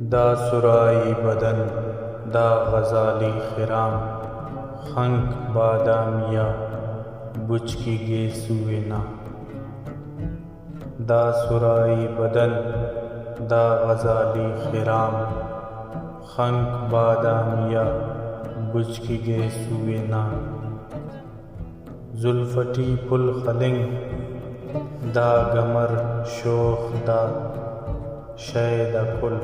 دا سرائی بدن دا غزالی خرام خنک بادامیا بچکی گے سوینا دا سرائی بدن دا غزالی خرام خنک بادامیا بچکی گے سوینا زلفٹی پل خلنگ دا گمر شوخ دا شید کل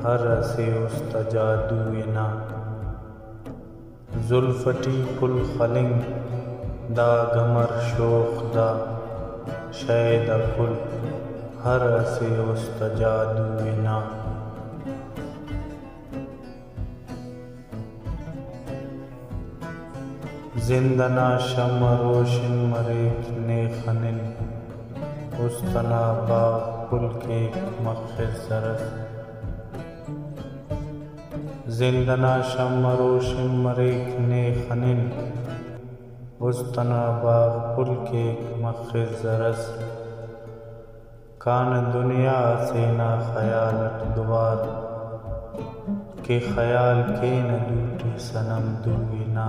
ہر سے استجادوینا زلفٹی پل خلنگ دا گمر شوخ دا شید کل ہر سے استجادوینا زندنا شم روشن مریک نے خنن استنا باغ پل کے مخز زرس زندنا شم روشن مریک نے خنن استنا باغ پل کے مخز زرس کان دنیا سے نہ خیالت دوار کہ خیال کے نہ دوٹی صنم دوینا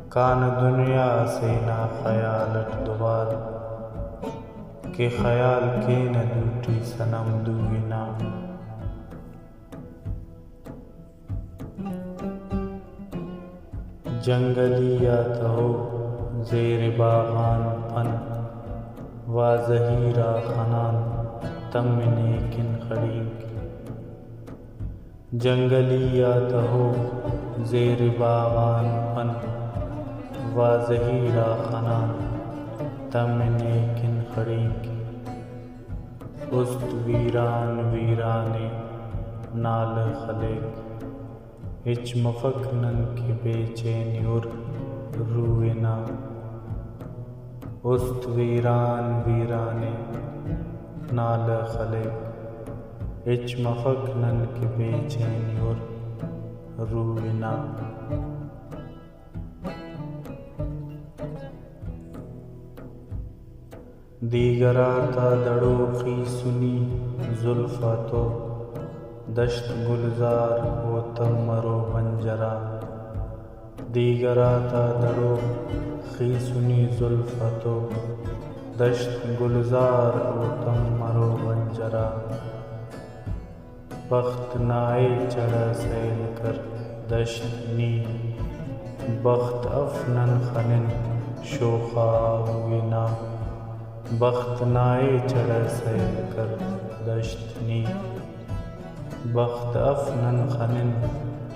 کان دنیا سے نہ خیالت دوار کہ خیال کے نہ دوٹی صنم دوینا جنگلیات ہو زیر باغان پن واضحیرہ خنان تمنے کن خڑیک جنگلیات ہو زیر باغان پن واضحیرہ خنان تمنے کن خڑیک است ویران ویرانے نال خلیق ہچ مفکنن کی بے چینی روینا است ویران ویرانے نال خلیق ہچ مفکنن کی بے چینی روینا دیگراتا دڑو خی سنی زلفا تو دشت گلزار و تمرو بنجرا دیگراتا دڑو خی سنی زلفا تو دشت گلزار و تمرو بنجرا بخت نائے چڑھا سیل کر دشت نی بخت افنن خنن شوخا ہوینا بخت نائے چڑھا سیل کر دشت نی بخت افنن خنن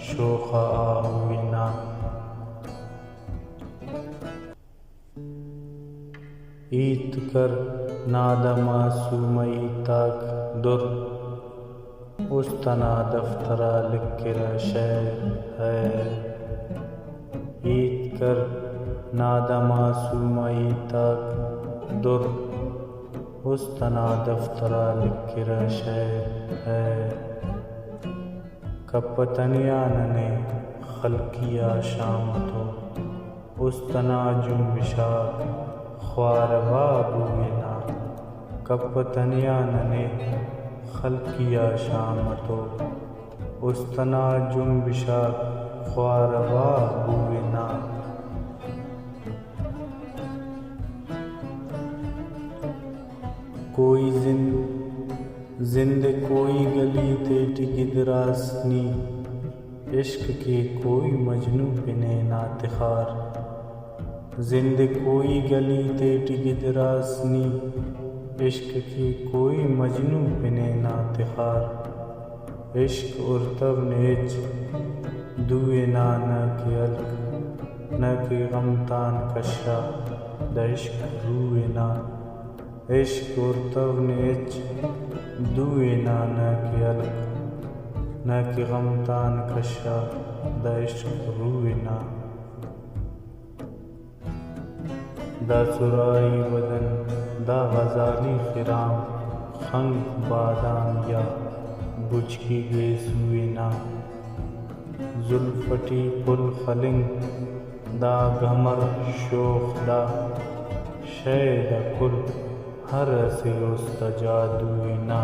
شوخا آوینا ایت کر نادا معصومی تاک در استنا دفترا لکر شعر ہے ایت کر نادا معصومی تاک در استنا دفترا لکر شعر ہے کپتنیان نے خلقیا شامتو استنا جنبشا خوار بابوینا کپتنیان نے خلقیا شامتو استنا جنبشا خوار بابوینا کوئی زند کوئی گلی تیٹ گدراسنی عشق کے کوئی مجنو پنے ناتخار زند کوئی گلی تیٹ گدراسنی عشق کے کوئی مجنو پنے ناتخار عشق ارتب نیچ دوئے نہ کہ الگ نہ کہ غمتان کشا دعشق روئے نا عشق ارتب نیچ دوئے نہ کہ الگ نہ کہ غمتان کشا دعشق روئے نا دا سرائی بدن دا غزالی خرام خنک بادام یا بچکی گے سوینا زلفٹی پل خلنگ دا گمر شوخ دا شید کل ہر سے استجادوینا